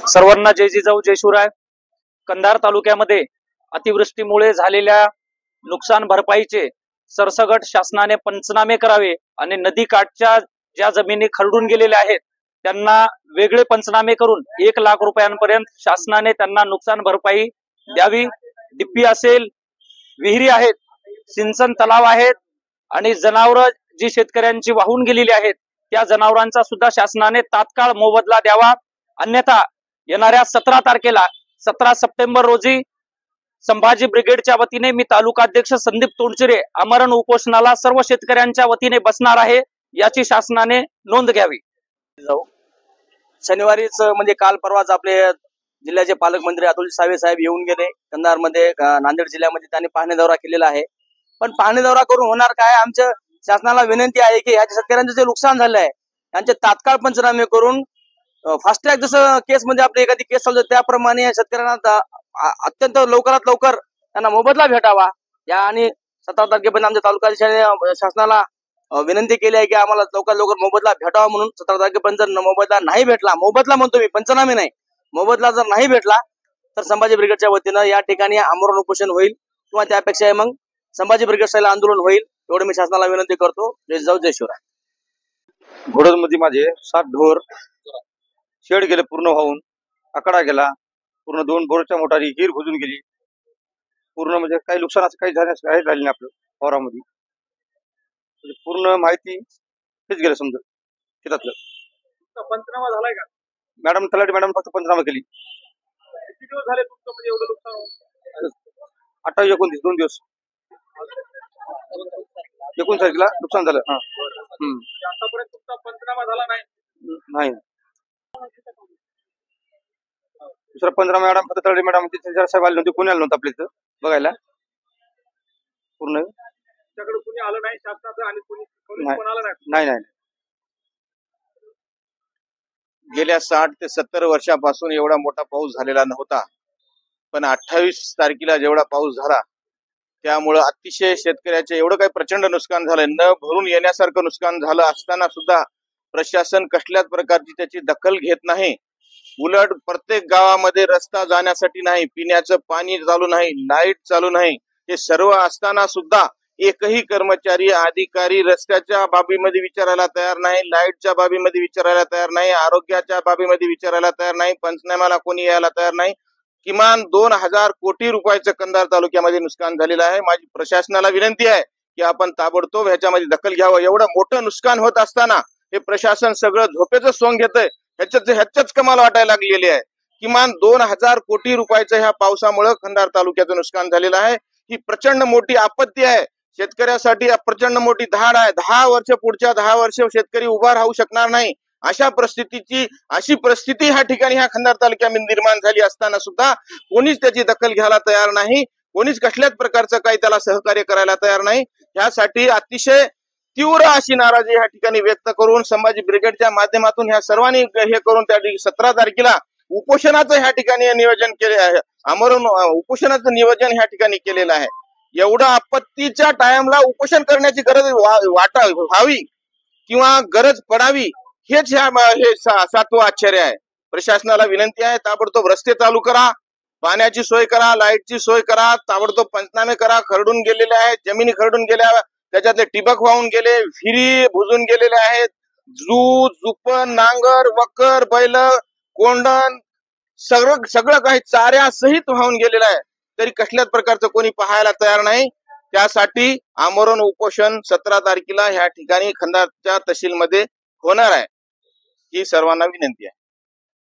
सर्वांना जय जिजाऊ जय शिवराय। कंधार तालुक्यामध्ये अतिवृष्टीमुळे झालेल्या नुकसान भरपाईचे सरसकट शासनाने पंचनामे करावे आणि नदी काठच्या ज्या जमिनी खरडून गेलेल्या आहेत त्यांना वेगळे पंचनामे करून 1 लाख रुपयांपर्यंत शासनाने त्यांना नुकसान भरपाई द्यावी। डिप्पी असेल, विहिरी आहेत, सिंचन तलाव आहेत आणि जनावरं जी शेतकऱ्यांची वाहून गेलेली आहेत त्या जनावरांचा सुद्धा शासनाने तात्काळ मोबदला द्यावा। अन्यथा येणाऱ्या 17 तारखेला 17 सप्टेंबर रोजी संभाजी ब्रिगेडच्या वतीने मी तालुकाध्यक्ष संदीप तोंडचिरे आमरण उपोषणाला सर्व शेतकऱ्यांच्या वतीने बसणार आहे, याची शासनाने नोंद घ्यावी। शनिवारीच म्हणजे काल परवाच आपले जिल्ह्याचे पालकमंत्री अतुल सावे साहेब येऊन गेले कंधार मध्ये, नांदेड जिल्ह्यामध्ये त्यांनी पाहणी दौरा केलेला आहे। पण पाहणी दौरा करून होणार काय? आमच्या शासनाला विनंती आहे की ह्या शेतकऱ्यांचे जे नुकसान झाले आहे त्यांचे तात्काळ पंचनामे करून फास्ट ट्रॅक जसं केस म्हणजे आपली एखादी केस चालू त्याप्रमाणे शेतकऱ्यांना अत्यंत लवकरात लवकर त्यांना मोबदला भेटावा या आणि 17 तारखेपर्यंत आमच्या तालुका शासनाला विनंती केली आहे की आम्हाला लवकर लवकर मोबदला भेटावा म्हणून। 17 तारखेपर्यंत मोबदला नाही भेटला, मोबदला म्हणतो मी, पंचनामे नाही, मोबदला जर नाही भेटला तर संभाजी ब्रिगेडच्या वतीनं या ठिकाणी आमरण उपोषण होईल किंवा त्यापेक्षा मग संभाजी ब्रिगेड स्टाईल आंदोलन होईल, एवढे मी शासनाला विनंती करतो। जय जिजाऊ जय शिवराय। घोडदमध्ये माझे 7 ढोर शेड गेले, पूर्ण वाहून आकडा गेला, पूर्ण 2 बोरच्या मोटारी हिर भुजून गेली पूर्ण, म्हणजे काही नुकसानाचं काही झालं नाही आपलं वावरामध्ये, पूर्ण माहिती हेच गेलं समजा शेतातलं। पंचनामा झालाय का मॅडम? तलाठी मॅडम फक्त पंचनामा केली। किती दिवस झाले तुमचं म्हणजे एवढं नुकसान? 28 29 2 दिवस 29 तारखेला नुकसान झालं। आतापर्यंत तुमचा पंचनामा झाला नाही। दुसरा 15 मॅडम फक्त तलाठी मॅडम साहेब आले नव्हते, कोणी आलं नव्हतं आपल्या इथं बघायला पूर्ण। कोणी आलं नाही शासनाचं आणि नाही। गेल्या 60 ते 70 वर्षापासून एवढा मोठा पाऊस झालेला नव्हता, पण 28 तारखेला जेवढा पाऊस झाला त्यामुळे अतिशय शेतकऱ्याचे एवढं काही प्रचंड नुकसान झालंय, न भरून येण्यासारखं नुकसान झालं असताना सुद्धा प्रशासन कसल्याच प्रकारची त्याची दखल घेत नाही। उलट प्रत्येक गावामध्ये रस्ता जाण्यासाठी नाही, पिण्याचं पाणी चालू नाही, लाईट चालू नाही, हे सर्व असताना सुद्धा एकही कर्मचारी अधिकारी रस्त्याच्या बाबीमध्ये विचारायला तयार नाही, लाईटच्या बाबीमध्ये विचारायला तयार नाही, आरोग्याच्या बाबीमध्ये विचारायला तयार नाही, पंचनाम्याला कोणी यायला तयार नाही। किमान 2000 कोटी रुपयाचं कंधार तालुक्यामध्ये नुकसान झालेलं आहे। माझी प्रशासनाला विनंती आहे की आपण ताबडतोब ह्याच्यामध्ये दखल घ्यावं। एवढं मोठं नुकसान होत असताना हे प्रशासन सगळं झोपेचं सोंग घेतंय, ह्याच्याच कमाल वाटायला लागलेली आहे। किमान 2000 कोटी रुपयाचं ह्या पावसामुळे कंधार तालुक्याचं नुकसान झालेलं आहे। ही प्रचंड मोठी आपत्ती आहे शेतकऱ्यासाठी, प्रचंड मोठी धाड आहे। 10 वर्ष, पुढच्या 10 वर्ष शेतकरी उभा राहू शकणार नाही अशी परिस्थिती ह्या ठिकाणी ह्या कंधार तालुक्यामध्ये निर्माण झाली असताना सुद्धा कोणीच त्याची दखल घ्यायला तयार नाही, कोणीच कसल्याच प्रकारचं काही त्याला सहकार्य करायला तयार नाही। ह्यासाठी अतिशय तीव्र अशी नाराजी ह्या ठिकाणी व्यक्त करून संभाजी ब्रिगेडच्या माध्यमातून ह्या सर्वांनी हे करून त्या 17 तारखेला उपोषणाचं ह्या ठिकाणी नियोजन केले आहे, आमरण उपोषणाचं नियोजन ह्या ठिकाणी केलेलं आहे। एवढं आपत्तीच्या टाइमला उपोषण करण्याची गरज व्हावी किंवा गरज पडावी हेच हे 7वं आश्चर्य आहे। प्रशासनाला विनंती आहे, ताबडतोब रस्ते चालू करा, पाण्याची सोय करा, लाईटची सोय करा, ताबडतोब पंचनामे करा। खरडून गेलेले आहेत, जमिनी खरडून गेल्या, त्याच्यातले ठिबक वाहून गेले, विहिरी भुजून गेलेले आहेत, जूज, जुपन, नांगर, वकर, बैल, कोंडण सगळं काही चाऱ्या सहित वाहून गेलेलं आहे, तरी कसल्याच प्रकारचं कोणी पाहायला तयार नाही। त्यासाठी आमरण उपोषण 17 तारखेला ह्या ठिकाणी कंधारच्या तहसीलमध्ये होणार आहे, ही सर्वांना विनंती आहे।